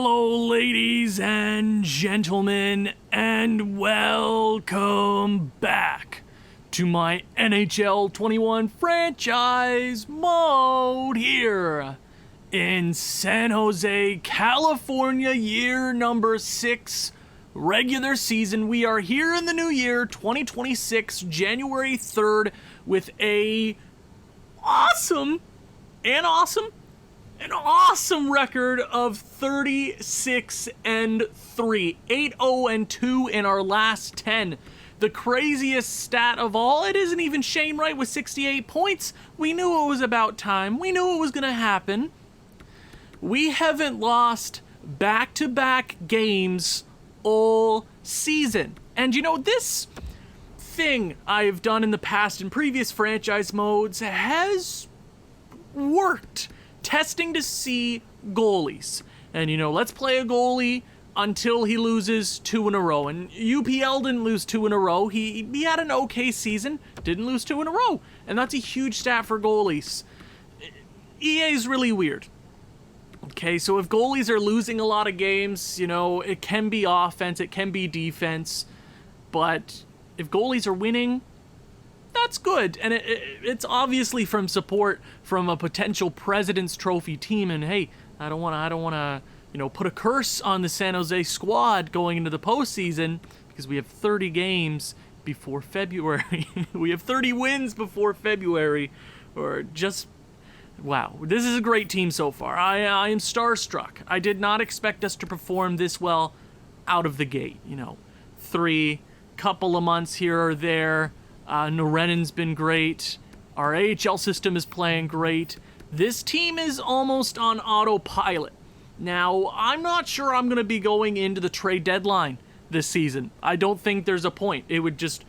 Hello, ladies and gentlemen, and welcome back to my NHL 21 franchise mode here in San Jose, California, year number 6, regular season. We are here in the new year, 2026, January 3rd, with an awesome record of 36-3, 8-0-2 in our last 10. The craziest stat of all, it isn't even Shane Wright with 68 points. We knew it was about time. We knew it was going to happen. We haven't lost back-to-back games all season. And you know, this thing I've done in the past in previous franchise modes has worked. Testing to see goalies. And, you know, let's play a goalie until he loses 2 in a row. And UPL didn't lose 2 in a row. He had an okay season, didn't lose 2 in a row. And that's a huge stat for goalies. EA is really weird. Okay, so if goalies are losing a lot of games, you know, it can be offense, it can be defense. But if goalies are winning, that's good, and it's obviously from support from a potential President's Trophy team. And hey, I don't want to, you know, put a curse on the San Jose squad going into the postseason because we have 30 games before February. We have 30 wins before February, or just wow. This is a great team so far. I am starstruck. I did not expect us to perform this well out of the gate. You know, couple of months here or there. Norenen's been great. Our AHL system is playing great. This team is almost on autopilot. Now, I'm not sure I'm going to be going into the trade deadline this season. I don't think there's a point. It would just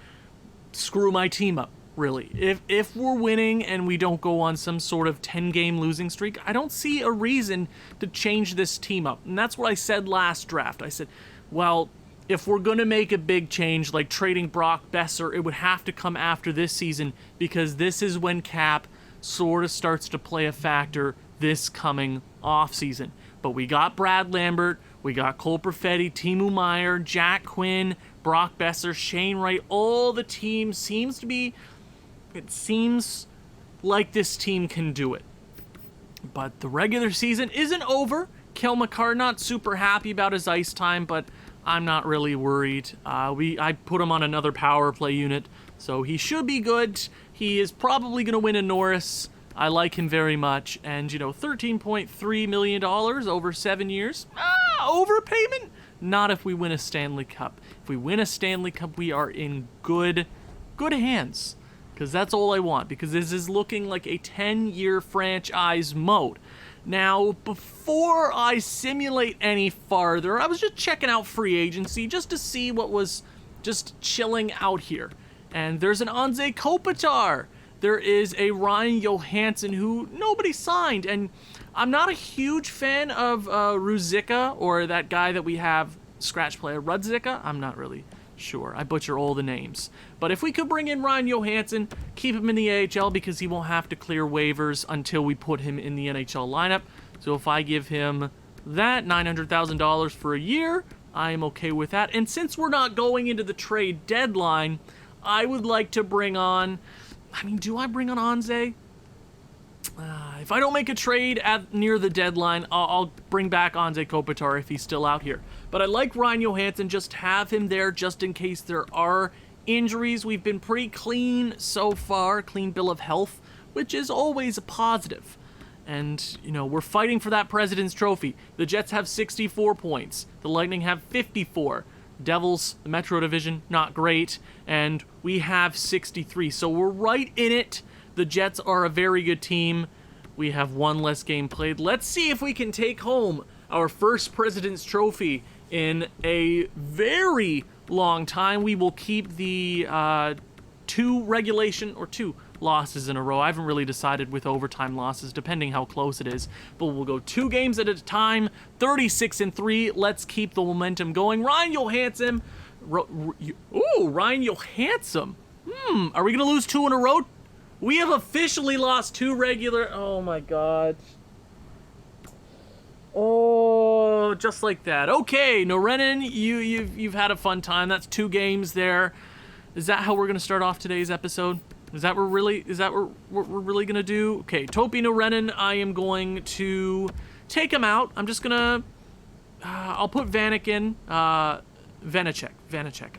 screw my team up, really. If we're winning and we don't go on some sort of 10-game losing streak, I don't see a reason to change this team up. And that's what I said last draft. I said, well, if we're going to make a big change like trading Brock Besser, it would have to come after this season because this is when cap sort of starts to play a factor this coming offseason. But we got Brad Lambert, we got Cole Perfetti, Timo Meier, Jack Quinn, Brock Besser, Shane Wright. All the team seems like this team can do it. But the regular season isn't over. Kel McCarr not super happy about his ice time, but I'm not really worried. I put him on another power play unit, so he should be good. He is probably going to win a Norris. I like him very much. And, you know, $13.3 million over 7 years. Overpayment? Not if we win a Stanley Cup. If we win a Stanley Cup, we are in good hands. Because that's all I want. Because this is looking like a 10-year franchise mode. Now, before I simulate any farther, I was just checking out free agency just to see what was just chilling out here. And there's an Anze Kopitar. There is a Ryan Johansson who nobody signed. And I'm not a huge fan of Ruzicka, or that guy that we have, scratch player, Rudzicka. I'm not really sure. I butcher all the names. But if we could bring in Ryan Johansson, keep him in the AHL because he won't have to clear waivers until we put him in the NHL lineup. So if I give him that $900,000 for a year, I am okay with that. And since we're not going into the trade deadline, I would like to bring on... do I bring on Anze? If I don't make a trade near the deadline, I'll bring back Anze Kopitar if he's still out here. But I like Ryan Johansson, just have him there just in case there are injuries. We've been pretty clean so far, clean bill of health, which is always a positive. And, you know, we're fighting for that President's Trophy. The Jets have 64 points. The Lightning have 54. Devils, the Metro Division, not great. And we have 63. So we're right in it. The Jets are a very good team. We have one less game played. Let's see if we can take home our first President's Trophy in a very long time. We will keep the 2 losses in a row. I haven't really decided with overtime losses, depending how close it is. But we'll go 2 games at a time, 36-3. Let's keep the momentum going. Ryan Johansson. Ryan Johansson. Are we going to lose 2 in a row? We have officially lost 2 regular... Oh, my God. Oh, just like that. Okay, Norenin, you've had a fun time. That's 2 games there. Is that how we're gonna start off today's episode? Is that what we're really gonna do? Okay, Topi Norenin, I am going to take him out. I'm just gonna I'll put Vanek in. Vanacek.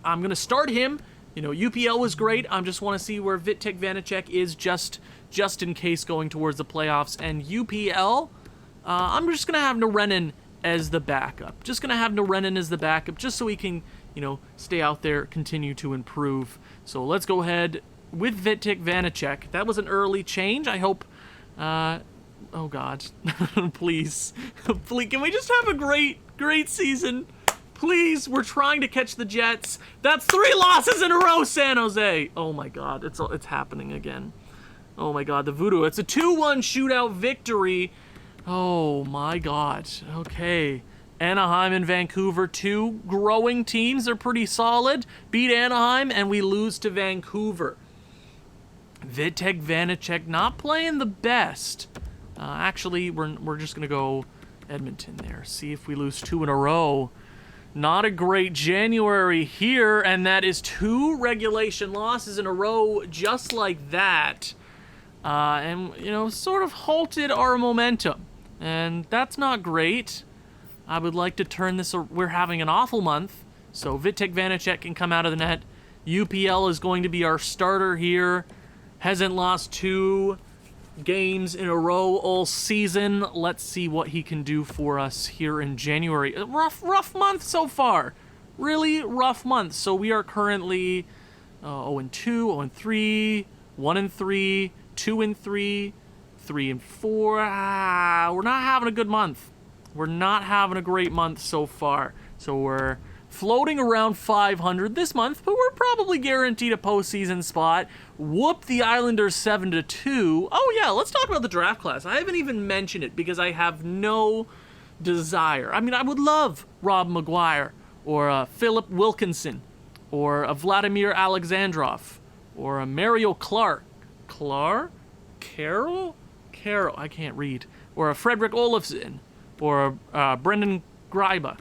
I'm gonna start him. You know, UPL was great. I just want to see where Vitek Vanacek is just in case going towards the playoffs. And UPL, I'm just going to have Norenin as the backup. Just going to have Norenin as the backup just so he can, you know, stay out there, continue to improve. So let's go ahead with Vitek Vanacek. That was an early change. I hope... oh, God. Please. Please. Can we just have a great season? Please, we're trying to catch the Jets. That's 3 losses in a row, San Jose. Oh my God, it's happening again. Oh my God, the voodoo. It's a 2-1 shootout victory. Oh my God. Okay. Anaheim and Vancouver, 2 growing teams. They're pretty solid. Beat Anaheim and we lose to Vancouver. Vitek Vanacek not playing the best. Actually, we're just gonna go Edmonton there. See if we lose 2 in a row. Not a great January here, and that is 2 regulation losses in a row just like that. And, you know, sort of halted our momentum. And that's not great. I would like to turn this... We're having an awful month, so Vitek Vanacek can come out of the net. UPL is going to be our starter here. Hasn't lost 2 games in a row all season. Let's see what he can do for us here in January. A rough month so far. Really rough month. So we are currently 0-2, 0-3, 1-3, 2-3, 3-4. We're not having a good month. We're not having a great month so far. So we're floating around 500 this month, but we're probably guaranteed a postseason spot. Whoop the Islanders 7-2. Oh yeah, let's talk about the draft class. I haven't even mentioned it because I have no desire. I mean, I would love Rob Maguire or Philip Wilkinson or a Vladimir Alexandrov or a Mario Clark. Carroll? I can't read. Or a Frederick Olofsson or a Brendan Greiba.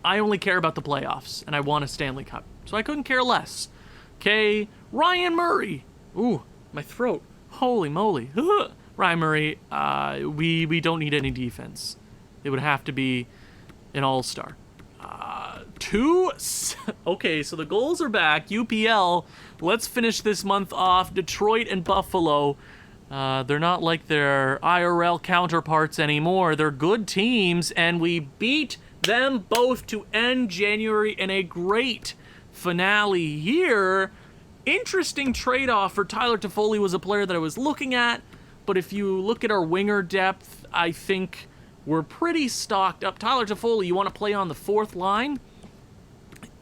I only care about the playoffs, and I want a Stanley Cup, so I couldn't care less. Okay, Ryan Murray. Ooh, my throat. Holy moly. Ryan Murray, we don't need any defense. It would have to be an all-star. 2... Okay, so the goals are back. UPL, let's finish this month off. Detroit and Buffalo. They're not like their IRL counterparts anymore. They're good teams, and we beat them both to end January in a great finale here. Interesting trade-off for Tyler Toffoli was a player that I was looking at, but if you look at our winger depth, I think we're pretty stocked up. Tyler Toffoli, you want to play on the 4th line?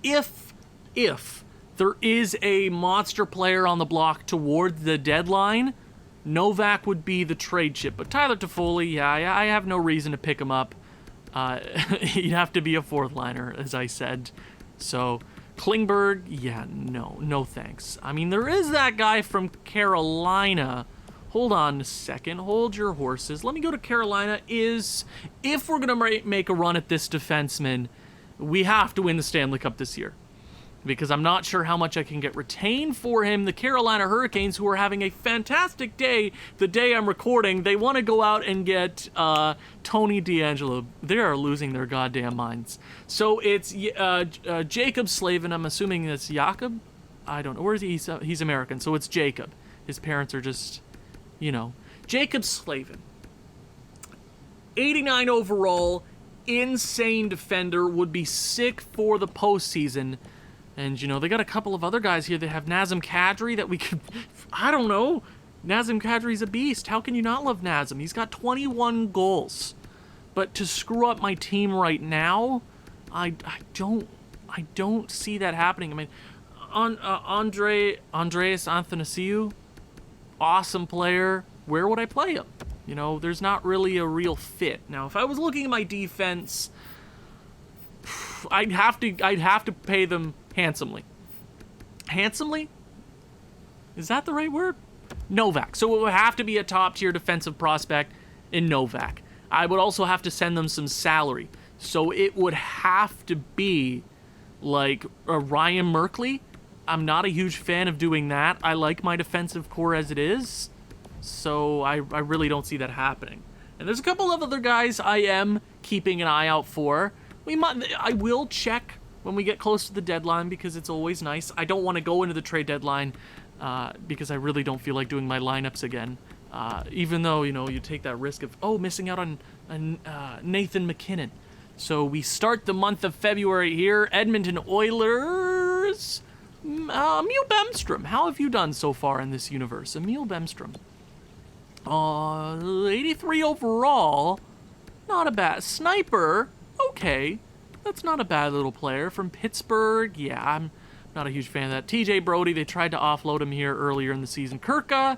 If there is a monster player on the block toward the deadline, Novak would be the trade chip. But Tyler Toffoli, yeah, I have no reason to pick him up. He'd have to be a 4th liner, as I said. So, Klingberg, yeah, no thanks. I mean, there is that guy from Carolina. Hold on a second. Hold your horses. Let me go to Carolina. If we're going to make a run at this defenseman, we have to win the Stanley Cup this year. Because I'm not sure how much I can get retained for him. The Carolina Hurricanes, who are having a fantastic day, the day I'm recording, they want to go out and get Tony DeAngelo. They are losing their goddamn minds. So it's Jacob Slavin. I'm assuming it's Jakob. I don't know. Where is he? He's American, so it's Jacob. His parents are just, you know. Jacob Slavin. 89 overall. Insane defender. Would be sick for the postseason. And, you know, they got a couple of other guys here. They have Nazem Kadri that we could... I don't know. Nazem Kadri's a beast. How can you not love Nazem? He's got 21 goals. But to screw up my team right now, I don't see that happening. I mean, Andreas Athanasiou, awesome player. Where would I play him? You know, there's not really a real fit. Now, if I was looking at my defense, I'd have to pay them handsomely. Handsomely? Is that the right word? Novak. So it would have to be a top-tier defensive prospect in Novak. I would also have to send them some salary. So it would have to be like Ryan Merkley. I'm not a huge fan of doing that. I like my defensive core as it is. So I really don't see that happening. And there's a couple of other guys I am keeping an eye out for. I will check when we get close to the deadline because it's always nice. I don't want to go into the trade deadline because I really don't feel like doing my lineups again. Even though, you take that risk of, missing out on Nathan McKinnon. So we start the month of February here. Edmonton Oilers. Emil Bemstrom. How have you done so far in this universe? Emil Bemstrom. 83 overall. Not a bad. Sniper. Okay. That's not a bad little player. From Pittsburgh. Yeah, I'm not a huge fan of that. TJ Brody. They tried to offload him here earlier in the season. Kirka.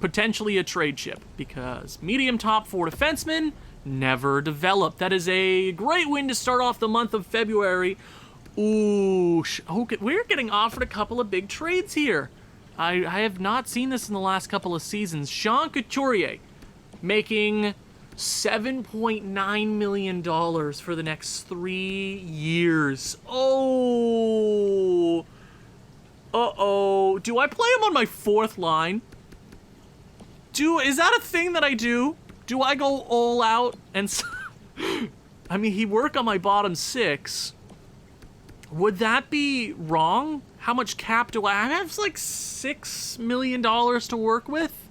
Potentially a trade chip because medium top 4 defenseman never developed. That is a great win to start off the month of February. Ooh, okay, we're getting offered a couple of big trades here. I have not seen this in the last couple of seasons. Sean Couturier making $7.9 million for the next 3 years. Oh. Uh-oh. Do I play him on my 4th line? Is that a thing that I do? Do I go all out and... I mean, he'd work on my bottom 6. Would that be wrong? How much cap do I have? Like $6 million to work with?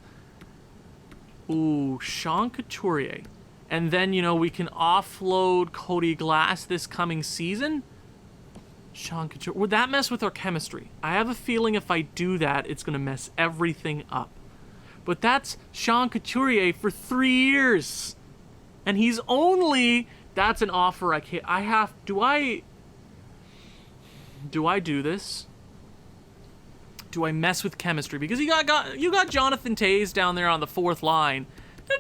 Ooh, Sean Couturier. And then, we can offload Cody Glass this coming season? Sean Couturier. Would that mess with our chemistry? I have a feeling if I do that, it's going to mess everything up. But that's Sean Couturier for 3 years. And he's only... That's an offer I can't... Do I do this? Do I mess with chemistry? Because you got Jonathan Toews down there on the 4th line.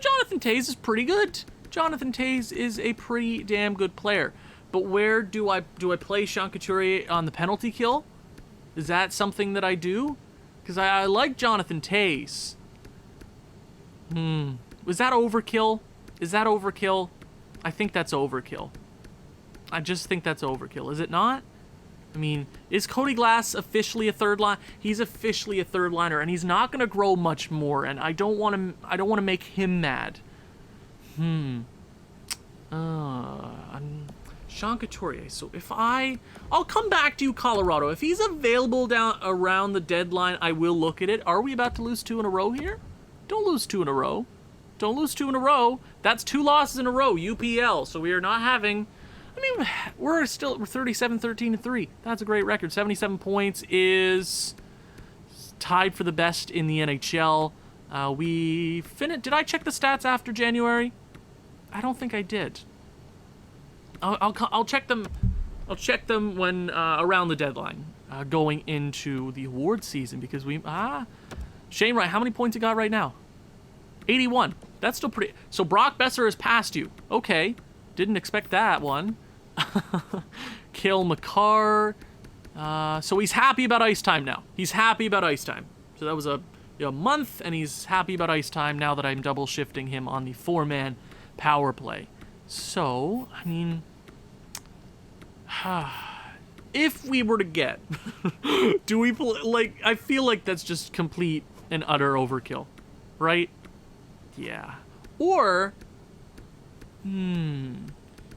Jonathan Toews is pretty good. Jonathan Toews is a pretty damn good player. But where do I play Sean Couturier on the penalty kill? Is that something that I do? Because I like Jonathan Toews. Was that overkill? Is that overkill? I think that's overkill. I just think that's overkill. Is it not? I mean, is Cody Glass officially a 3rd line? He's officially a 3rd liner, and he's not going to grow much more. And I don't want to make him mad. Sean Couturier. So if I'll come back to you, Colorado. If he's available down around the deadline, I will look at it. Are we about to lose 2 in a row here? Don't lose 2 in a row. Don't lose 2 in a row. That's 2 losses in a row, UPL. So we are not having... I mean, we're 37, 13, and 3. That's a great record. 77 points is tied for the best in the NHL. Did I check the stats after January? I don't think I did. I'll check them. I'll check them when around the deadline, going into the award season because Shane Wright, how many points you got right now? 81. That's still pretty... So Brock Besser has passed you. Okay. Didn't expect that one. Cale Makar. So he's happy about ice time now. He's happy about ice time. So that was a month, and he's happy about ice time now that I'm double shifting him on the 4-man power play. So, I mean... if we were to get... do we... I feel like that's just complete and utter overkill. Right? Yeah. Or...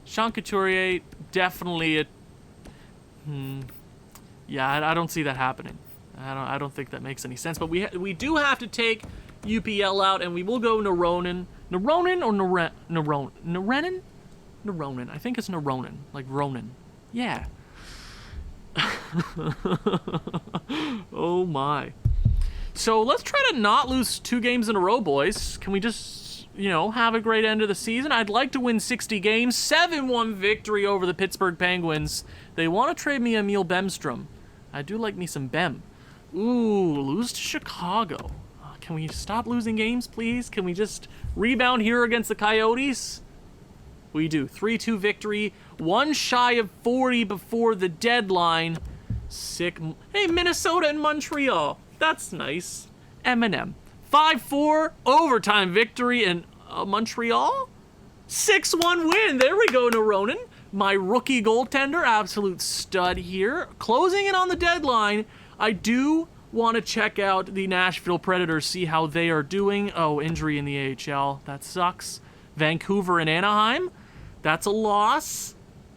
Sean Couturier, definitely a... Yeah, I don't see that happening. I don't think that makes any sense. But we do have to take UPL out, and we will go Naronin. Naronin or Narenin? Naronin. I think it's Naronin. Like Ronin. Yeah. Oh, my. So let's try to not lose 2 games in a row, boys. Can we just, have a great end of the season? I'd like to win 60 games. 7-1 victory over the Pittsburgh Penguins. They want to trade me Emil Bemstrom. I do like me some Bem. Ooh, lose to Chicago. Can we stop losing games, please? Can we just rebound here against the Coyotes? We do. 3-2 victory. 1 shy of 40 before the deadline. Sick. Hey, Minnesota and Montreal. That's nice. M&M. 5-4 overtime victory in Montreal? 6-1 win. There we go, Noronin. My rookie goaltender, absolute stud here. Closing in on the deadline. I do want to check out the Nashville Predators, see how they are doing. Oh, injury in the AHL. That sucks. Vancouver and Anaheim. That's a loss.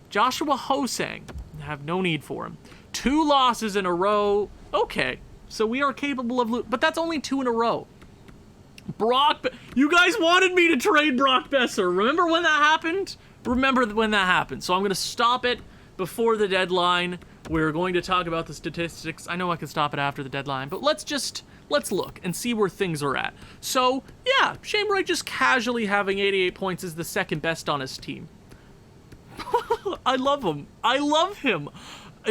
Joshua Hosang. Have no need for him. 2 losses in a row. Okay, so we are capable of... But that's only 2 in a row. You guys wanted me to trade Brock Besser. Remember when that happened? Remember when that happened. So I'm going to stop it before the deadline. We're going to talk about the statistics. I know I could stop it after the deadline, but let's look and see where things are at. So, yeah, Shane Wright just casually having 88 points is the second best on his team. I love him. I love him.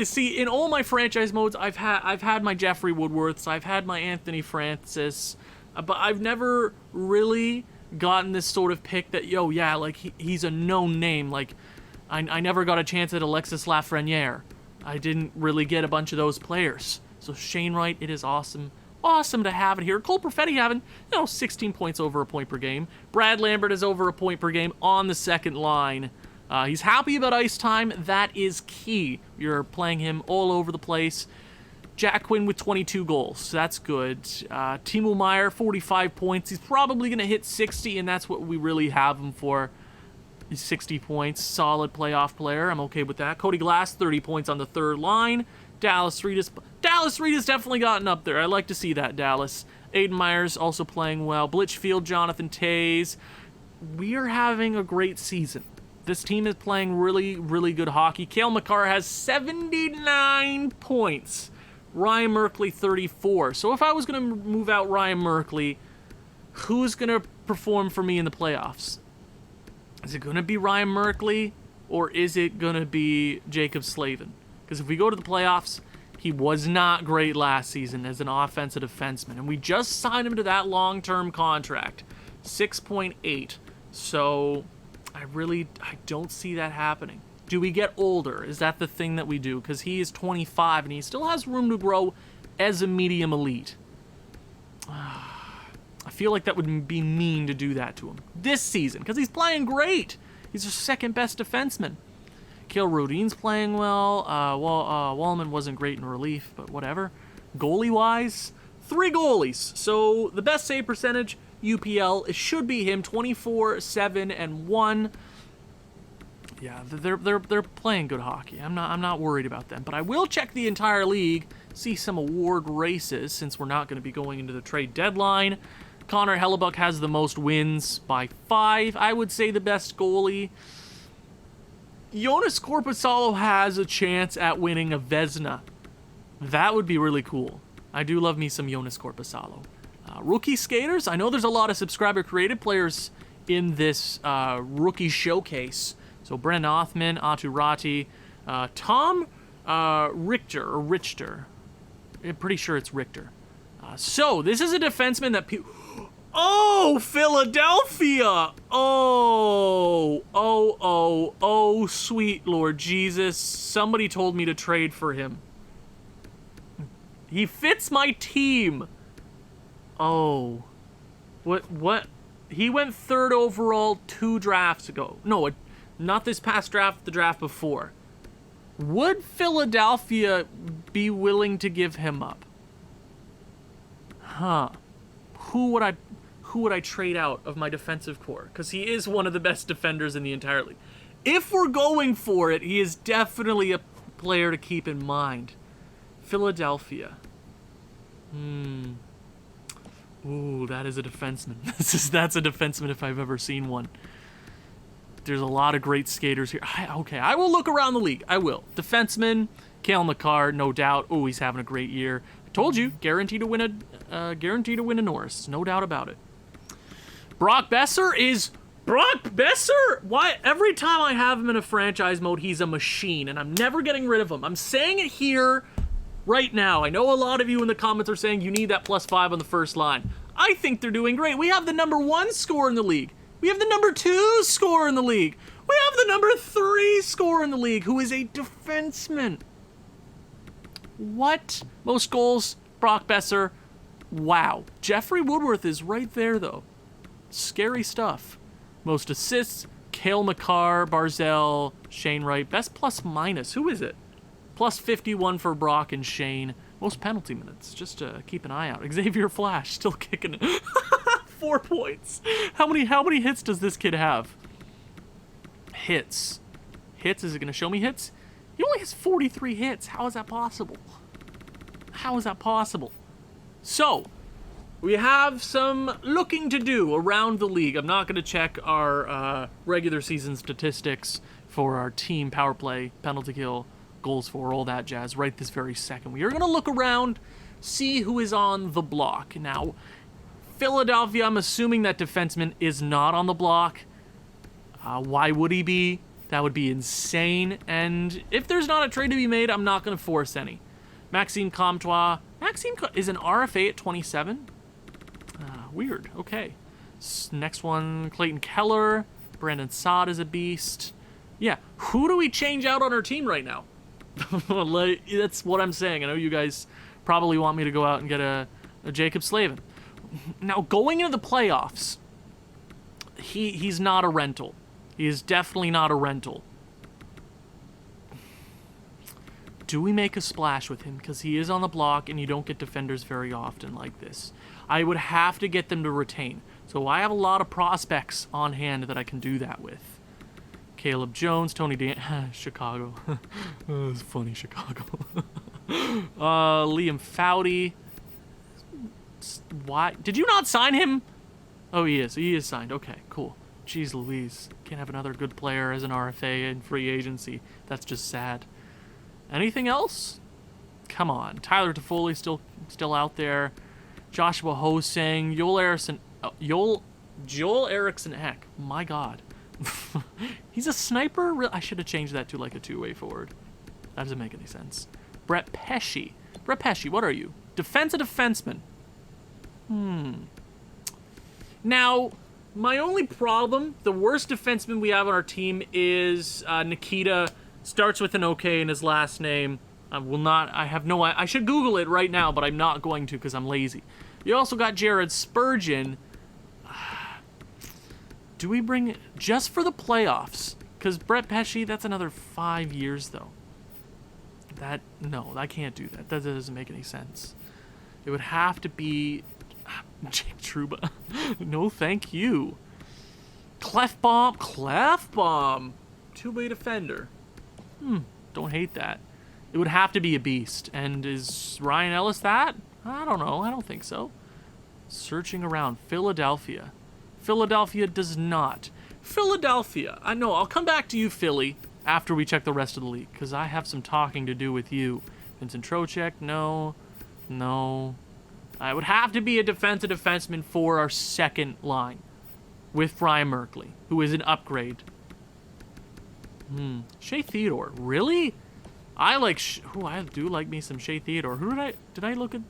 See, in all my franchise modes, I've had my Jeffrey Woodworths, I've had my Anthony Francis, but I've never really gotten this sort of pick that, like, he's a known name. Like, I never got a chance at Alexis Lafreniere. I didn't really get a bunch of those players. So Shane Wright, it is awesome. Awesome to have it here. Cole Perfetti having, 16 points over a point per game. Brad Lambert is over a point per game on the second line. He's happy about ice time. That is key. You're playing him all over the place. Jack Quinn with 22 goals. That's good. Timo Meier, 45 points. He's probably going to hit 60, and that's what we really have him for. 60 points. Solid playoff player. I'm okay with that. Cody Glass, 30 points on the third line. Dallas Reed has definitely gotten up there. I like to see that, Dallas. Aiden Myers also playing well. Blitchfield, Jonathan Toews. We are having a great season. This team is playing really, really good hockey. Cale Makar has 79 points. Ryan Merkley, 34. So if I was going to move out Ryan Merkley, who's going to perform for me in the playoffs? Is it going to be Ryan Merkley, or is it going to be Jacob Slavin? Because if we go to the playoffs, he was not great last season as an offensive defenseman. And we just signed him to that long-term contract, 6.8. So I don't see that happening. Do we get older? Is that the thing that we do? Because he is 25 and he still has room to grow as a medium elite. I feel like that would be mean to do that to him this season because he's playing great. He's our second best defenseman. Kale Rodin's playing well. Wallman wasn't great in relief, but whatever. Goalie-wise, 3 goalies. So the best save percentage, UPL, it should be him, 24, 7, and 1. Yeah, they're playing good hockey. I'm not worried about them, but I will check the entire league, see some award races since we're not going to be going into the trade deadline. Connor Hellebuck has the most wins by 5. I would say the best goalie. Jonas Korpisalo has a chance at winning a Vezina. That would be really cool. I do love me some Jonas Korpisalo. Rookie skaters. I know there's a lot of subscriber-created players in this rookie showcase. So Brennan Othman, Atu Rati, Tom Richter. I'm pretty sure it's Richter. So this is a defenseman that people... Oh, Philadelphia! Oh, sweet Lord Jesus. Somebody told me to trade for him. He fits my team. Oh. What? He went 3rd overall 2 drafts ago. No, not this past draft, the draft before. Would Philadelphia be willing to give him up? Huh. Who would I trade out of my defensive core? Because he is one of the best defenders in the entire league. If we're going for it, he is definitely a player to keep in mind. Philadelphia. Ooh, that is a defenseman. That's a defenseman if I've ever seen one. There's a lot of great skaters here. Okay, I will look around the league. I will. Defenseman, Cale Makar, no doubt. Oh, he's having a great year. I told you, guaranteed to win a Norris. No doubt about it. Brock Besser is Brock Besser. Why every time I have him in a franchise mode, he's a machine, and I'm never getting rid of him. I'm saying it here right now. I know a lot of you in the comments are saying you need that +5 on the first line. I think they're doing great. We have the number 1 scorer in the league. We have the number 2 scorer in the league. We have the number 3 scorer in the league, who is a defenseman. What? Most goals, Brock Besser. Wow. Jeffrey Woodworth is right there, though. Scary stuff. Most assists, Cale Makar, Barzell, Shane Wright. Best plus minus. Who is it? Plus 51 for Brock and Shane. Most penalty minutes. Just to keep an eye out. Xavier Flash still kicking it. 4 points. How many hits does this kid have? Hits. Hits? Is it going to show me hits? He only has 43 hits. How is that possible? How is that possible? So, we have some looking to do around the league. I'm not going to check our regular season statistics for our team power play, penalty kill, goals for, all that jazz right this very second. We are going to look around, see who is on the block. Now, Philadelphia, I'm assuming that defenseman is not on the block. Why would he be? That would be insane. And if there's not a trade to be made, I'm not going to force any. Maxime Comtois. Is an RFA at 27? Weird. Okay. Next one, Clayton Keller. Brandon Saad is a beast. Yeah. Who do we change out on our team right now? That's what I'm saying. I know you guys probably want me to go out and get a Jacob Slavin. Now, going into the playoffs, he's not a rental. He is definitely not a rental. Do we make a splash with him? Because he is on the block, and you don't get defenders very often like this. I would have to get them to retain. So I have a lot of prospects on hand that I can do that with. Caleb Jones, Tony Dan... Chicago. Oh, it's funny, Chicago. Liam Foudy. Why? Did you not sign him? Oh, he is. He is signed. Okay, cool. Jeez Louise. Can't have another good player as an RFA in free agency. That's just sad. Anything else? Come on. Tyler Toffoli still out there. Joshua Hosang. Joel Eriksson Ek. My God. He's a sniper? I should have changed that to like a two-way forward. That doesn't make any sense. Brett Pesce. Brett Pesce, what are you? Defensive defenseman. Now, my only problem, the worst defenseman we have on our team is Nikita. Starts with an OK in his last name. I should Google it right now, but I'm not going to because I'm lazy. You also got Jared Spurgeon. Do we bring just for the playoffs? Because Brett Pesce, that's another 5 years, though. No, I can't do that. That doesn't make any sense. It would have to be Jake Trouba. No, thank you. Clefbaum. Two-way defender. Don't hate that. It would have to be a beast. And is Ryan Ellis that? I don't know. I don't think so. Searching around. Philadelphia. Philadelphia does not. Philadelphia. I know. I'll come back to you, Philly, after we check the rest of the league, because I have some talking to do with you. Vincent Trocheck? No. I would have to be a defensive defenseman for our second line with Brian Merkley, who is an upgrade. Shea Theodore. Really? I do like me some Shea Theodore. Did I look at?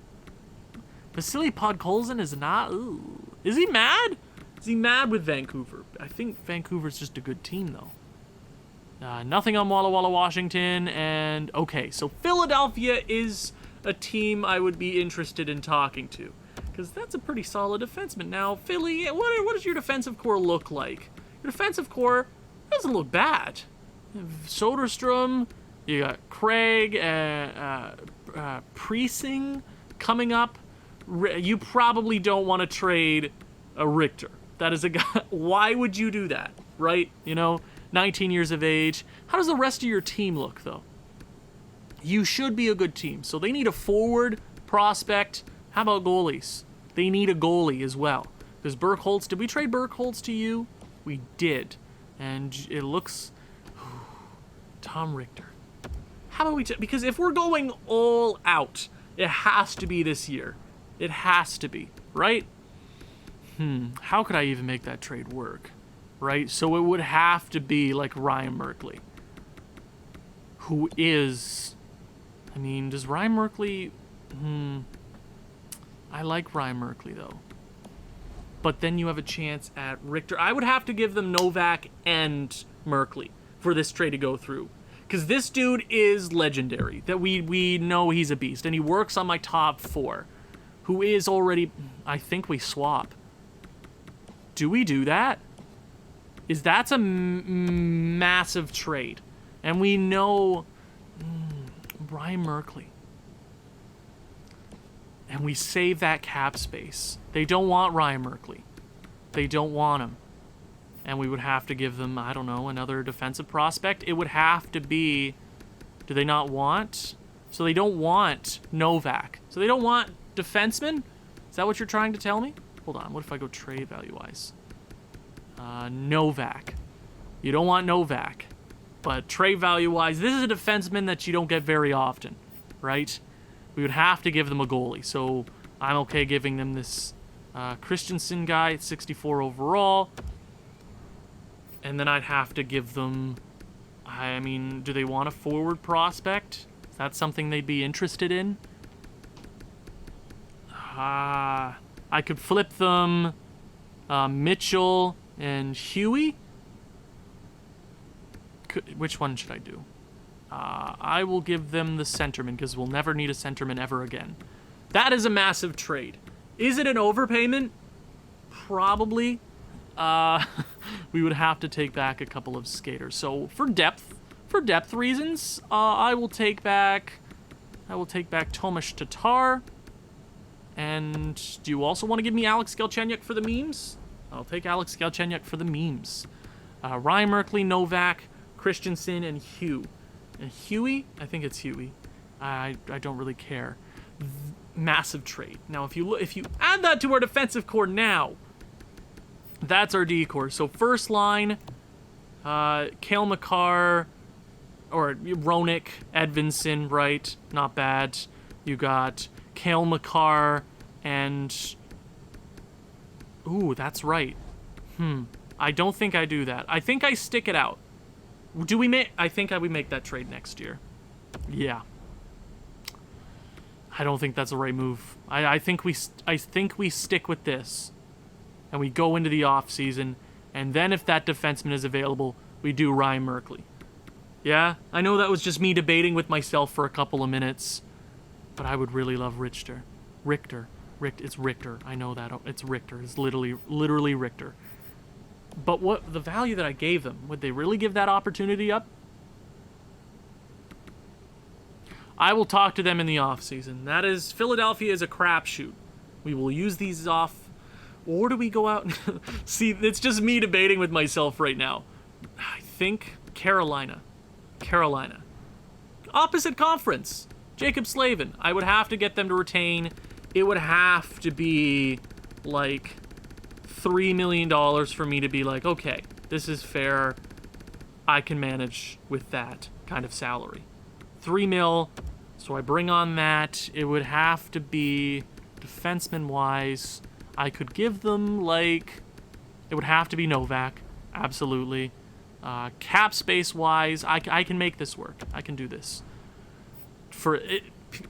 Vasily Podkolzin is not. Ooh. Is he mad? Is he mad with Vancouver? I think Vancouver's just a good team, though. Nothing on Walla Walla, Washington, and okay, so Philadelphia is a team I would be interested in talking to, because that's a pretty solid defenseman. Now, Philly, what does your defensive core look like? Your defensive core doesn't look bad. Soderstrom, you got Craig, Preissing coming up. You probably don't want to trade a Richter. That is a guy. Why would you do that, right? 19 years of age. How does the rest of your team look, though? You should be a good team. So they need a forward prospect. How about goalies? They need a goalie as well. Because Burkholz, did we trade Burkholz to you? We did. And it looks... Tom Richter. How about we... because if we're going all out, it has to be this year. It has to be, right? How could I even make that trade work? Right? So it would have to be like Ryan Merkley. Who is... does Ryan Merkley... I like Ryan Merkley, though. But then you have a chance at Richter. I would have to give them Novak and Merkley for this trade to go through. Because this dude is legendary. That we know he's a beast. And he works on my top 4. Who is already... I think we swap. Do we do that? is that's a massive trade. And we know Ryan Merkley. And we save that cap space. They don't want Ryan Merkley. They don't want him. And we would have to give them, I don't know, another defensive prospect. It would have to be... Do they not want? So they don't want Novak. So they don't want defensemen? Is that what you're trying to tell me? Hold on, what if I go trade value-wise? Novak. You don't want Novak. But trade value-wise, this is a defenseman that you don't get very often, right? We would have to give them a goalie. So I'm okay giving them this Christensen guy at 64 overall. And then I'd have to give them... I mean, do they want a forward prospect? Is that something they'd be interested in? I could flip them Mitchell and Huey. Which one should I do? I will give them the centerman because we'll never need a centerman ever again. That is a massive trade. Is it an overpayment? Probably. We would have to take back a couple of skaters. So for depth reasons, I will take back Tomas Tatar. And do you also want to give me Alex Galchenyuk for the memes? I'll take Alex Galchenyuk for the memes. Ryan Merkley, Novak, Christensen, and Hugh. And Huey? I think it's Huey. I don't really care. Massive trade. Now, if you add that to our defensive core now, that's our D core. So first line, Cale Makar, or Roenick, Edvinsson, right? Not bad. You got Cale Makar and... Ooh, that's right. I don't think I do that. I think I stick it out. Do we make... I think I would make that trade next year. Yeah. I don't think that's the right move. I think we stick with this. And we go into the offseason. And then if that defenseman is available, we do Ryan Merkley. Yeah? I know that was just me debating with myself for a couple of minutes. But I would really love Richter. It's Richter. I know that. It's Richter. It's literally Richter. But what the value that I gave them, would they really give that opportunity up? I will talk to them in the offseason. That is, Philadelphia is a crapshoot. We will use these off. Or do we go out and... See, it's just me debating with myself right now. I think Carolina. Opposite conference. Jacob Slavin. I would have to get them to retain. It would have to be like $3 million for me to be like, okay, this is fair. I can manage with that kind of salary. 3 mil. So I bring on that. It would have to be defenseman-wise. I could give them like... It would have to be Novak. Absolutely. Cap space-wise, I can make this work. I can do this.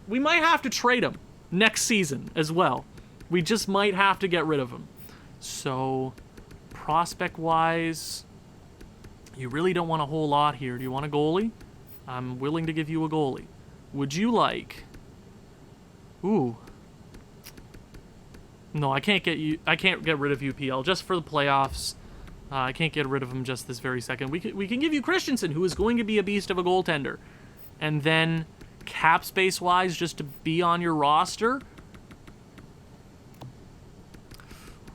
We might have to trade him next season as well. We just might have to get rid of him. So, prospect-wise, you really don't want a whole lot here. Do you want a goalie? I'm willing to give you a goalie. Would you like... Ooh. No, I can't get rid of UPL just for the playoffs. I can't get rid of him just this very second. We can give you Christensen, who is going to be a beast of a goaltender. And then, cap space-wise, just to be on your roster...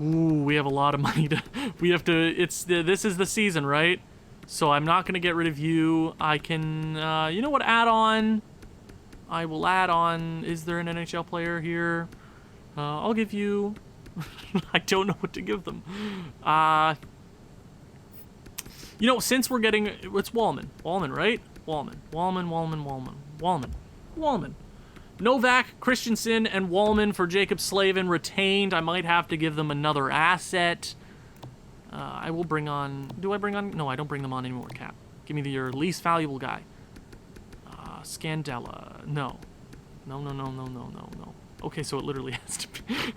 Ooh, we have a lot of money to... We have to... This is the season, right? So I'm not going to get rid of you. I can... you know what? Add on... I will add on... Is there an NHL player here? I'll give you... I don't know what to give them. You know, since we're getting... It's Wallman. Wallman, right? Wallman. Novak, Christensen, and Wallman for Jacob Slavin retained. I might have to give them another asset. I will bring on... Do I bring on... No, I don't bring them on anymore, Cap. Give me your least valuable guy. Scandella. No. No. Okay, so it literally has to be...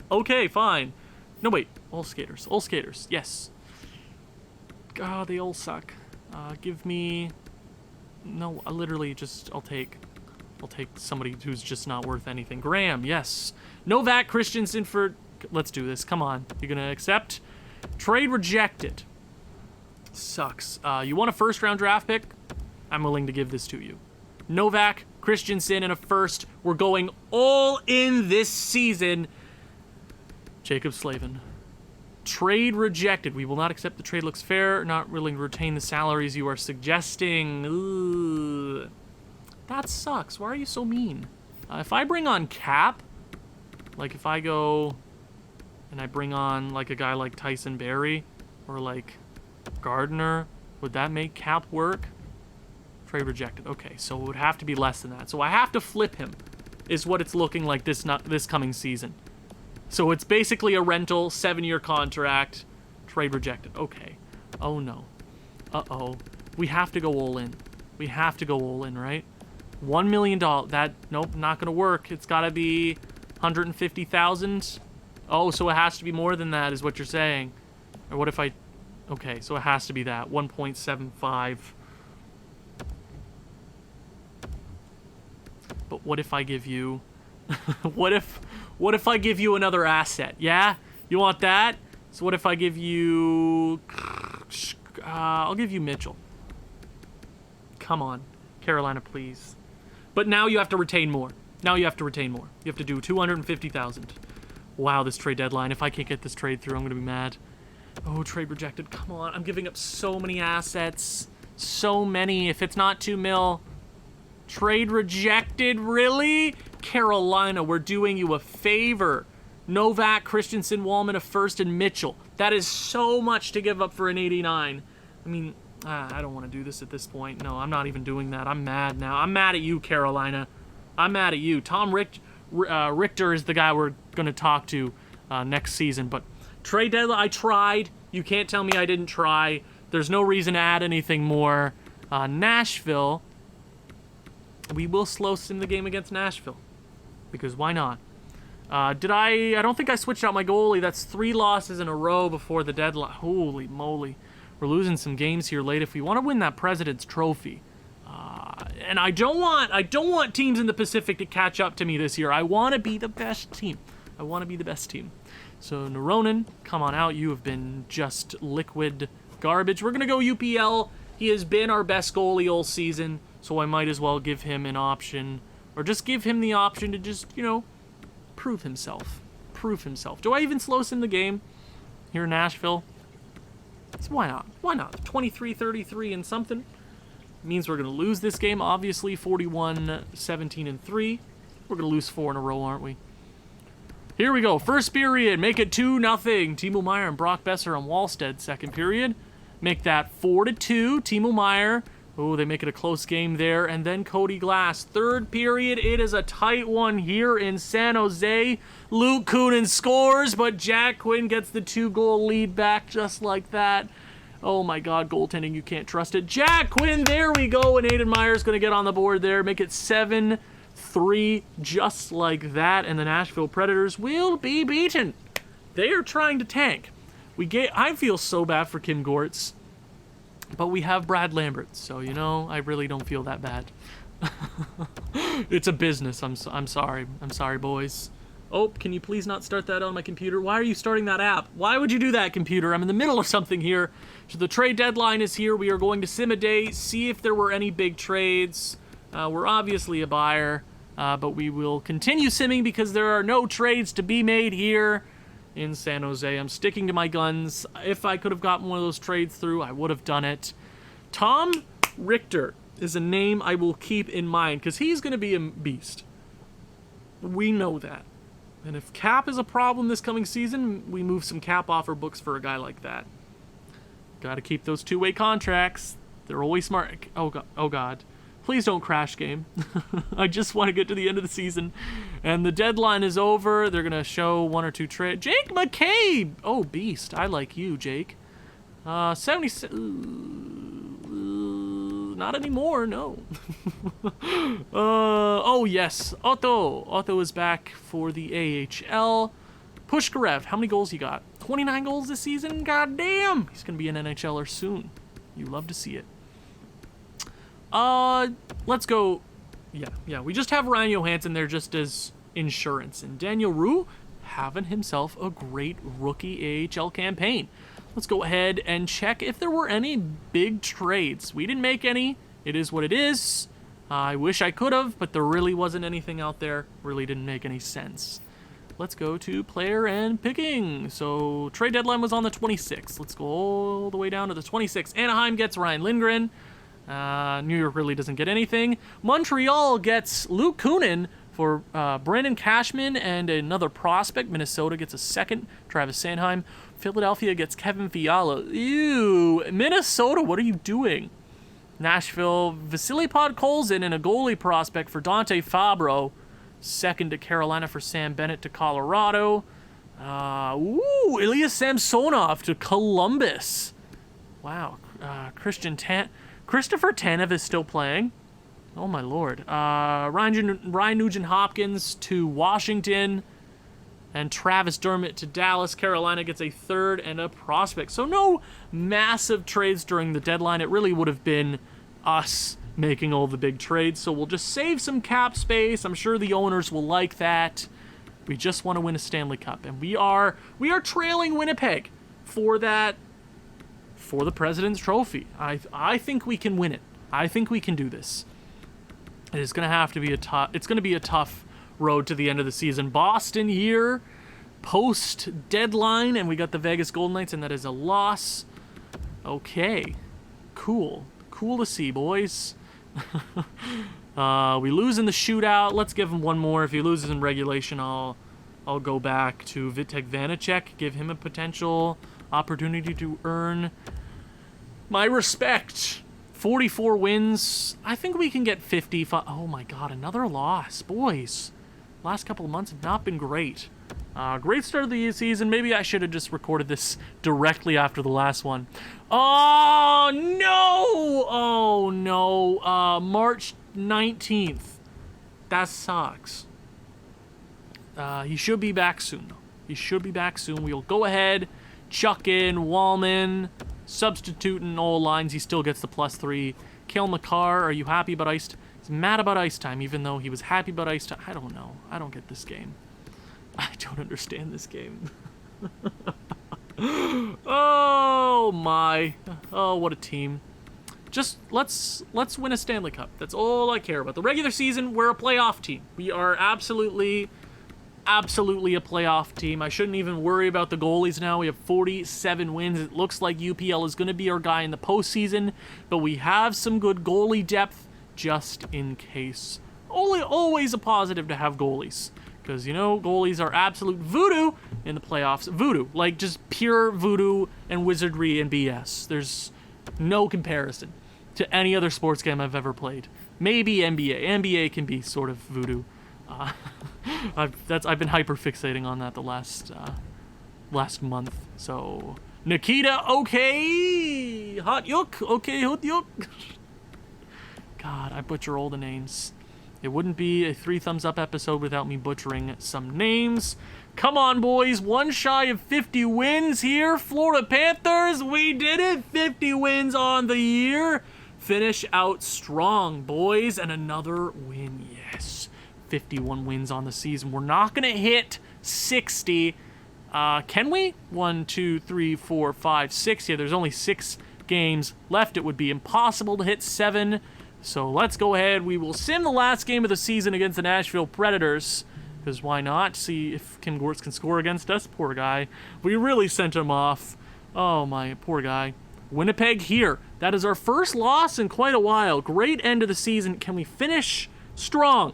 Okay, fine. No, wait. All skaters. Yes. God, they all suck. Give me... No, literally just... I'll take somebody who's just not worth anything. Graham, yes. Novak, Christensen for... Let's do this. Come on. You gonna accept? Trade rejected. Sucks. You want a first-round draft pick? I'm willing to give this to you. Novak, Christensen, and a first. We're going all in this season. Jacob Slavin. Trade rejected. We will not accept the trade. Looks fair. Not willing to retain the salaries you are suggesting. Ugh. That sucks. Why are you so mean? If I bring on Cap, like if I go and I bring on like a guy like Tyson Barrie or like Gardner, would that make Cap work? Trade rejected. Okay, so it would have to be less than that. So I have to flip him, is what it's looking like this coming season. So it's basically a rental, 7-year contract. Trade rejected. Okay. Oh no. Uh-oh. We have to go all in. We have to go all in, right? $1 million. That, nope, not gonna work. It's gotta be 150,000. Oh, so it has to be more than that, is what you're saying. Or what if I... Okay, so it has to be that. 1.75. But what if I give you... what if I give you another asset? Yeah? You want that? So what if I give you... I'll give you Mitchell. Come on. Carolina, please. But now you have to retain more. Now you have to retain more. You have to do 250,000. Wow, this trade deadline. If I can't get this trade through, I'm going to be mad. Oh, trade rejected. Come on. I'm giving up so many assets. So many. If it's not 2 mil. Trade rejected? Really? Carolina, we're doing you a favor. Novak, Christensen, Wallman, a first, and Mitchell. That is so much to give up for an 89. I mean, I don't want to do this at this point. No, I'm not even doing that. I'm mad now. I'm mad at you, Carolina. I'm mad at you. Tom Richter is the guy we're going to talk to next season. But trade deadline, I tried. You can't tell me I didn't try. There's no reason to add anything more. Nashville. We will slow sim the game against Nashville. Because why not? I don't think I switched out my goalie. That's 3 losses in a row before the deadline. Holy moly. We're losing some games here late if we want to win that President's Trophy. And I don't want teams in the Pacific to catch up to me this year. I want to be the best team. I want to be the best team. So Noronen, come on out. You have been just liquid garbage. We're going to go UPL. He has been our best goalie all season, so I might as well give him an option. Or just give him the option to just, prove himself. Prove himself. Do I even slow sim the game here in Nashville? So why not? Why not? 23-33 and something. Means we're going to lose this game, obviously. 41-17-3. We're going to lose 4 in a row, aren't we? Here we go. First period. Make it 2-0. Timo Meier and Brock Besser on Wallstead. Second period. Make that 4-2. Timo Meier. Oh, they make it a close game there. And then Cody Glass. Third period. It is a tight one here in San Jose. Luke Kunin scores, but Jack Quinn gets the 2-goal lead back just like that. Oh my God, goaltending, you can't trust it. Jack Quinn, there we go. And Aiden Meyer's going to get on the board there. Make it 7-3 just like that. And the Nashville Predators will be beaten. They are trying to tank. I feel so bad for Kim Gortz. But we have Brad Lambert, so, I really don't feel that bad. It's a business. I'm sorry. I'm sorry, boys. Oh, can you please not start that on my computer? Why are you starting that app? Why would you do that, computer? I'm in the middle of something here. So the trade deadline is here. We are going to sim a day, see if there were any big trades. We're obviously a buyer, but we will continue simming because there are no trades to be made here in San Jose. I'm sticking to my guns. If I could have gotten one of those trades through, I would have done it. Tom Richter is a name I will keep in mind because he's going to be a beast. We know that. And if cap is a problem this coming season, we move some cap offer books for a guy like that. Got to keep those 2-way contracts. They're always smart. Oh God. Please don't crash game. I just want to get to the end of the season. And the deadline is over. They're going to show 1 or 2 trades. Jake McCabe! Oh, beast. I like you, Jake. 76... Not anymore, no. Oh, yes. Otto is back for the AHL. Pushkarev, how many goals he got? 29 goals this season? God damn! He's going to be an NHLer soon. You love to see it. Let's go. Yeah. We just have Ryan Johansson there just as insurance. And Daniel Roux having himself a great rookie AHL campaign. let's go ahead and check if there were any big trades. We didn't make any. It is what it is. I wish I could have, but there really wasn't anything out there. Really didn't make any sense. Let's go to player and picking. So trade deadline was on the 26th. Let's go all the way down to the 26th. Anaheim gets Ryan Lindgren. New York really doesn't get anything. Montreal gets Luke Kunin for Brandon Cashman and another prospect. Minnesota gets a second, Travis Sanheim. Philadelphia gets Kevin Fiala. Ew, Minnesota, what are you doing? Nashville, Vasily Podkolzin and a goalie prospect for Dante Fabro. Second to Carolina for Sam Bennett to Colorado. Ilya Samsonov to Columbus. Wow. Christopher Tanev is still playing. Oh, my lord. Ryan Nugent-Hopkins to Washington. And Travis Dermott to Dallas. Carolina gets a third and a prospect. So no massive trades during the deadline. It really would have been us making all the big trades. So we'll just save some cap space. I'm sure the owners will like that. We just want to win a Stanley Cup. And we are trailing Winnipeg for the President's Trophy. I think we can win it. I think we can do this. It is going to have to be it's going to be a tough road to the end of the season. Boston here, post deadline, and we got the Vegas Golden Knights, and that is a loss. Okay, cool to see, boys. We lose in the shootout. Let's give him one more. If he loses in regulation, I'll go back to Vitek Vanacek, give him a potential opportunity to earn my respect. 44 wins. I think we can get 55. Oh my god, another loss. Boys, last couple of months have not been great. Great start of the season. Maybe I should have just recorded this directly after the last one. Oh no! March 19th. That sucks. He should be back soon, though. He should be back soon. We'll go ahead, chuck in Wallman, substituting all lines. He still gets the +3. Cale Makar, are you happy about ice? He's mad about ice time, even though he was happy about ice time. I don't know. I don't get this game. I don't understand this game. Oh my. Oh, what a team. Just let's win a Stanley Cup. That's all I care about. The regular season, we're a playoff team. We are absolutely a playoff team. I shouldn't even worry about the goalies now. We have 47 wins. It looks like UPL is going to be our guy in the postseason, but we have some good goalie depth just in case. Always a positive to have goalies. Because, you know, goalies are absolute voodoo in the playoffs. Voodoo. Like, just pure voodoo and wizardry and BS. There's no comparison to any other sports game I've ever played. Maybe NBA. NBA can be sort of voodoo. I've been hyper-fixating on that the last month. So, Nikita, okay. Hot Yuk, okay, Hot Yuk. God, I butcher all the names. It wouldn't be a 3 thumbs up episode without me butchering some names. Come on, boys. One shy of 50 wins here. Florida Panthers, we did it. 50 wins on the year. Finish out strong, boys. And another win, yes. 51 wins on the season. We're not going to hit 60. Can we? 1, 2, 3, 4, 5, 6. Yeah, there's only 6 games left. It would be impossible to hit 7. So let's go ahead. We will sim the last game of the season against the Nashville Predators. Because why not? See if Kim Gortz can score against us. Poor guy. We really sent him off. Oh, my poor guy. Winnipeg here. That is our first loss in quite a while. Great end of the season. Can we finish strong?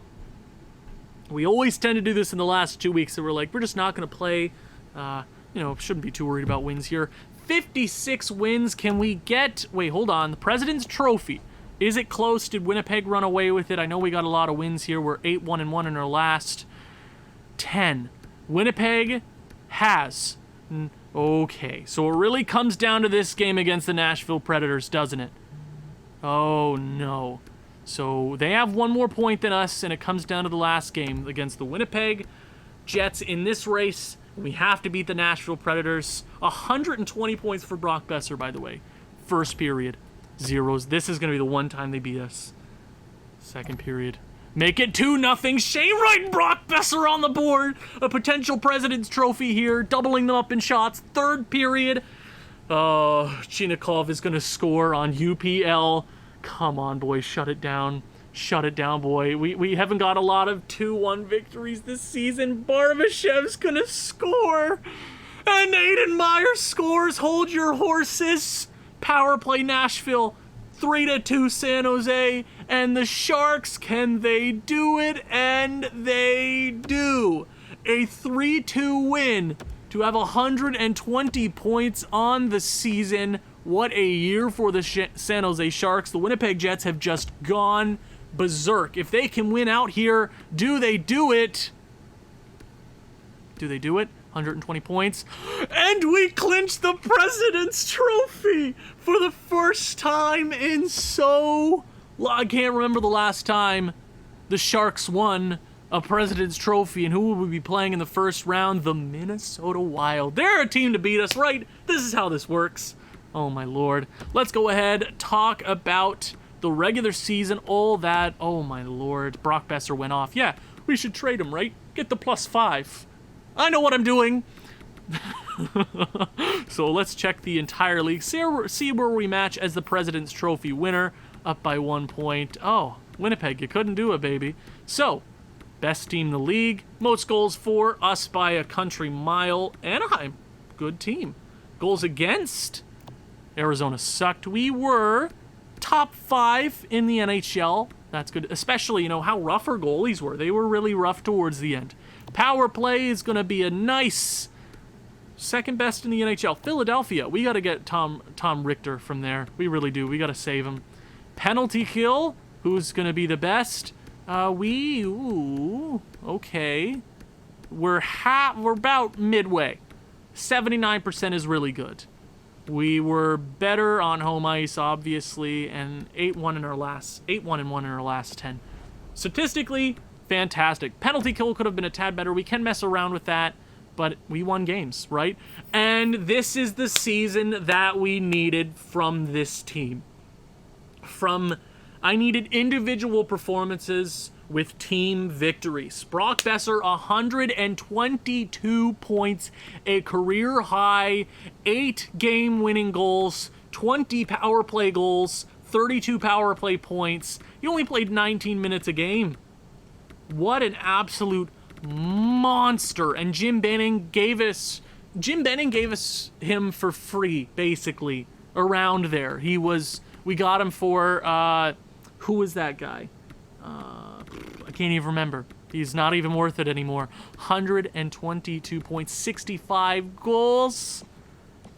We always tend to do this in the last 2 weeks. So we're like, we're just not going to play. Shouldn't be too worried about wins here. 56 wins. Can we get... Wait, hold on. The President's Trophy. Is it close? Did Winnipeg run away with it? I know we got a lot of wins here. We're 8-1-1 in our last 10. Winnipeg has. Okay, so it really comes down to this game against the Nashville Predators, doesn't it? Oh, no. So they have one more point than us, and it comes down to the last game against the Winnipeg Jets in this race. We have to beat the Nashville Predators. 120 points for Brock Besser, by the way. First period. 0s. This is going to be the one time they beat us. Second period. Make it 2-0. Shane Wright and Brock Besser on the board. A potential President's Trophy here. Doubling them up in shots. Third period. Chinikov is going to score on UPL. Come on, boys, shut it down. Shut it down, boy. We haven't got a lot of 2-1 victories this season. Barbashev's going to score. And Aiden Meyer scores. Hold your horses. Power play Nashville. 3-2 San Jose. And the Sharks, can they do it? And they do. A 3-2 win to have 120 points on the season. What a year for the San Jose Sharks. The Winnipeg Jets have just gone berserk. If they can win out here, do they do it? Do they do it? 120 points. And we clinched the President's Trophy for the first time in I can't remember the last time the Sharks won a President's Trophy. And who will we be playing in the first round? The Minnesota Wild. They're a team to beat us, right? This is how this works. Oh my lord. Let's go ahead, talk about the regular season, all that. Oh my lord. Brock Besser went off. Yeah, we should trade him, right? Get the +5. I know what I'm doing. So let's check the entire league. See where we match as the President's Trophy winner. Up by 1 point. Oh, Winnipeg, you couldn't do it, baby. So, best team in the league. Most goals for us by a country mile. Anaheim, good team. Goals against. Arizona sucked. We were top 5 in the NHL. That's good. Especially, how rough our goalies were. They were really rough towards the end. Power play is going to be a nice second best in the NHL. Philadelphia, we got to get Tom Richter from there. We really do. We got to save him. Penalty kill, who's going to be the best? Okay. We're about midway. 79% is really good. We were better on home ice, obviously, and 8-1 in our last 10. Statistically, fantastic. Penalty kill could have been a tad better. We can mess around with that, but we won games, right? And this is the season that we needed from this team. I needed individual performances with team victories. Brock Besser, 122 points, a career high, 8 game-winning goals, 20 power play goals, 32 power play points. He only played 19 minutes a game. What an absolute monster. And Jim Benning gave us him for free, basically, around there. We got him for, who was that guy? I can't even remember. He's not even worth it anymore. 122 points, 65 goals.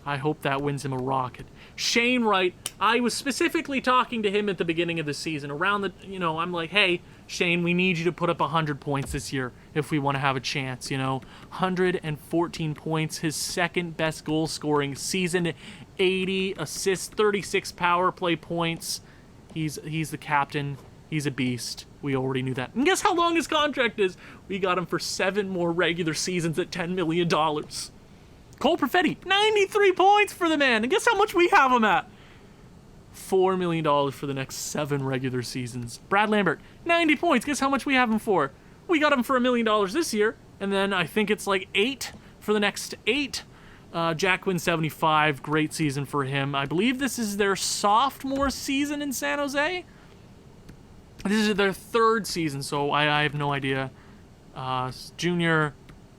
I hope that wins him a rocket. Shane Wright, I was specifically talking to him at the beginning of the season. I'm like, hey, Shane, we need you to put up 100 points this year if we want to have a chance, 114 points, his second best goal scoring season, 80 assists, 36 power play points. He's the captain. He's a beast. We already knew that. And guess how long his contract is? We got him for 7 more regular seasons at $10 million. Cole Perfetti, 93 points for the man. And guess how much we have him at? $4 million for the next 7 regular seasons. Brad Lambert, 90 points. Guess how much we have him for? We got him for $1 million this year. And then I think it's like 8 for the next 8. Jack Quinn, 75. Great season for him. I believe this is their sophomore season in San Jose. This is their 3rd season, so I have no idea. Junior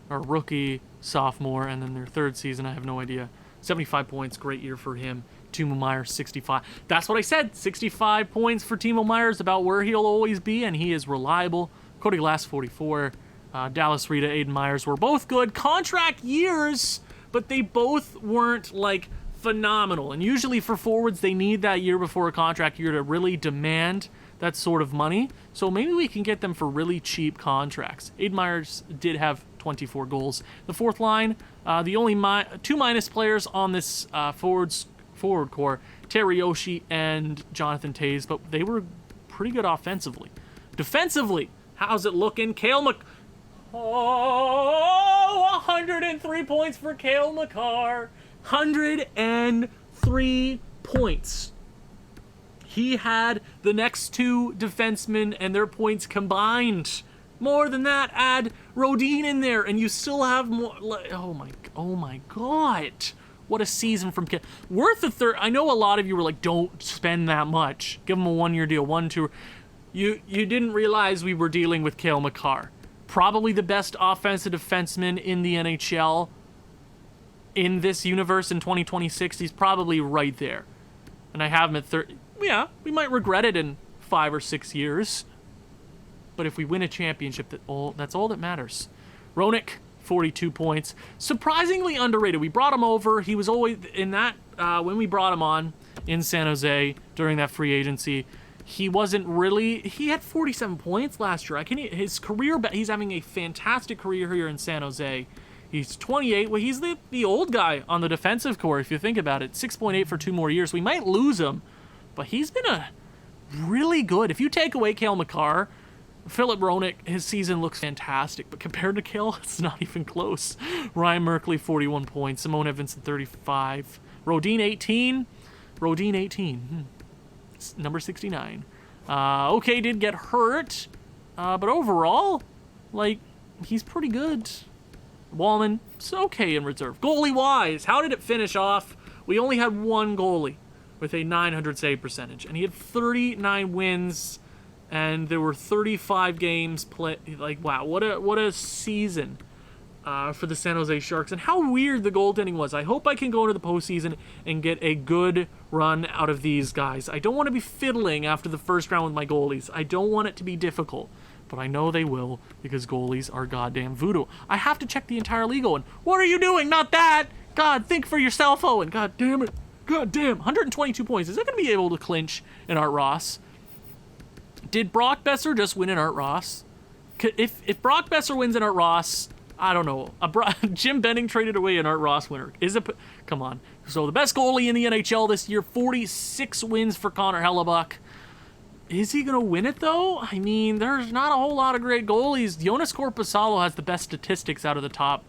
or rookie, sophomore, and then their 3rd season, I have no idea. 75 points, great year for him. Timo Meier, 65. That's what I said. 65 points for Timo Meier is about where he'll always be, and he is reliable. Cody Glass, 44. Dallas Rita, Aiden Myers were both good. Contract years, but they both weren't, phenomenal. And usually for forwards, they need that year before a contract year to really demand that sort of money. So maybe we can get them for really cheap contracts. Aiden Myers did have 24 goals. The 4th line, the only 2 minus players on this forward core, Terry Oshie and Jonathan Toews, but they were pretty good offensively. Defensively, how's it looking? 103 points for Cale Makar. 103 points. He had the next 2 defensemen and their points combined. More than that, add Rodin in there, and you still have more. Oh my God. What a season from Kale. Worth a third. I know a lot of you were like, don't spend that much. Give him a 1-year deal, 1-2. You didn't realize we were dealing with Cale Makar. Probably the best offensive defenseman in the NHL in this universe in 2026. He's probably right there. And I have him at 30. Yeah, we might regret it in 5 or 6 years. But if we win a championship, that's all that matters. Roenick, 42 points. Surprisingly underrated. We brought him over. He was always in that, when we brought him on in San Jose during that free agency, he wasn't really, he had 47 points last year. His career, he's having a fantastic career here in San Jose. He's 28. Well, he's the old guy on the defensive core, if you think about it. 6.8 for 2 more years. We might lose him, but he's been really good. If you take away Cale Makar, Philip Roenick, his season looks fantastic, but compared to Cale, it's not even close. Ryan Merkley, 41 points. Simone Edvinsson, 35. Rodin, 18. Number 69. Okay, did get hurt, but overall, like, he's pretty good. Wallman, it's okay in reserve. Goalie-wise, how did it finish off? We only had one goalie with a 900 save percentage, and he had 39 wins, and there were 35 games played. Like, wow, what a season for the San Jose Sharks, and how weird the goaltending was. I hope I can go into the postseason and get a good run out of these guys. I don't want to be fiddling after the first round with my goalies. I don't want it to be difficult, but I know they will, because goalies are goddamn voodoo. I have to check the entire league, Owen. What are you doing? Not that! God, think for yourself, Owen. God damn it. God damn. 122 points. Is that going to be able to clinch in Art Ross? Did Brock Besser just win in Art Ross? If Brock Besser wins in Art Ross, I don't know. Jim Benning traded away an Art Ross winner. Come on. So the best goalie in the NHL this year, 46 wins for Connor Hellebuck. Is he going to win it, though? I mean, there's not a whole lot of great goalies. Jonas Korpisalo has the best statistics out of the top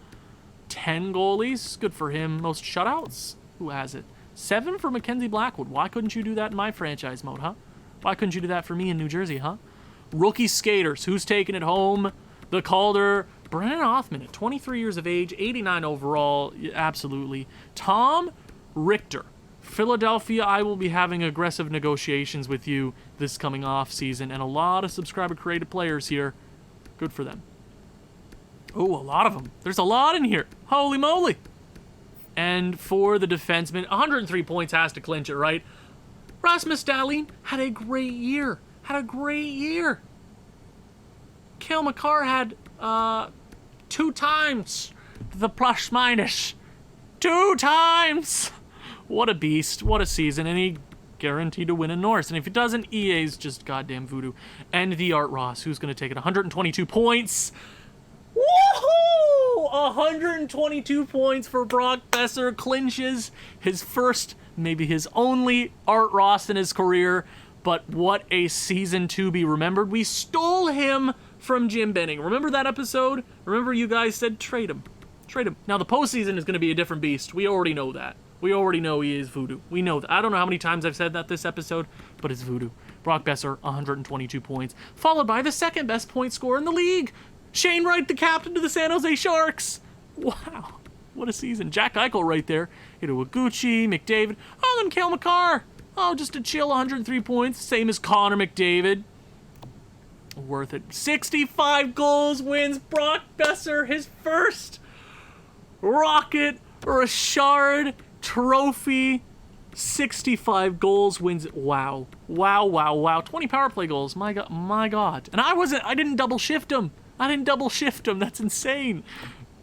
10 goalies. Good for him. Most shutouts? Who has it? 7 for Mackenzie Blackwood. Why couldn't you do that in my franchise mode, huh? Why couldn't you do that for me in New Jersey, huh? Rookie skaters. Who's taking it home? The Calder. Brennan Othman at 23 years of age, 89 overall. Absolutely. Tom Richter. Philadelphia, I will be having aggressive negotiations with you this coming off season, and a lot of subscriber-created players here. Good for them. Oh, a lot of them. There's a lot in here. Holy moly. And for the defenseman, 103 points has to clinch it, right? Rasmus Dahlin had a great year. Cale Makar had 2 times the plus minus. 2 times! What a beast. What a season. And he guaranteed to win a Norris. And if he doesn't, EA's just goddamn voodoo. And the Art Ross, who's going to take it? 122 points. Woohoo! 122 points for Brock Besser. Clinches his first, maybe his only Art Ross in his career. But what a season to be remembered. We stole him from Jim Benning. Remember that episode? Remember you guys said trade him. Trade him. Now the postseason is going to be a different beast. We already know that. We already know he is voodoo. We know that. I don't know how many times I've said that this episode, but it's voodoo. Brock Besser, 122 points, followed by the second best point scorer in the league, Shane Wright, the captain of the San Jose Sharks. Wow, what a season. Jack Eichel right there. Iguchi, McDavid. Oh, then Cale Makar. Oh, just a chill 103 points, same as Connor McDavid. Worth it. 65 goals wins Brock Besser his first Rocket Richard Trophy. 65 goals wins. Wow. 20 power play goals. My God. And I didn't double shift him. That's insane.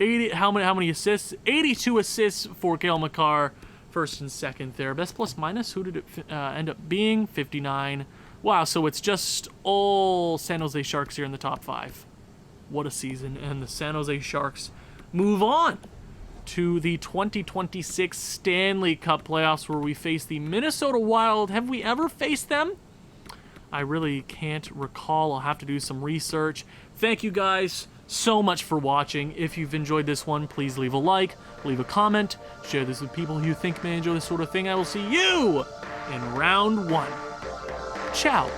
80. How many assists? 82 assists for Cale Makar. First and second there. Best plus minus. Who did it end up being? 59. Wow. So it's just all San Jose Sharks here in the top 5. What a season. And the San Jose Sharks move on to the 2026 Stanley Cup playoffs, where we face the Minnesota Wild. Have we ever faced them? I really can't recall. I'll have to do some research. Thank you guys so much for watching. If you've enjoyed this one, please leave a like, leave a comment, share this with people who you think may enjoy this sort of thing. I will see you in round 1. Ciao.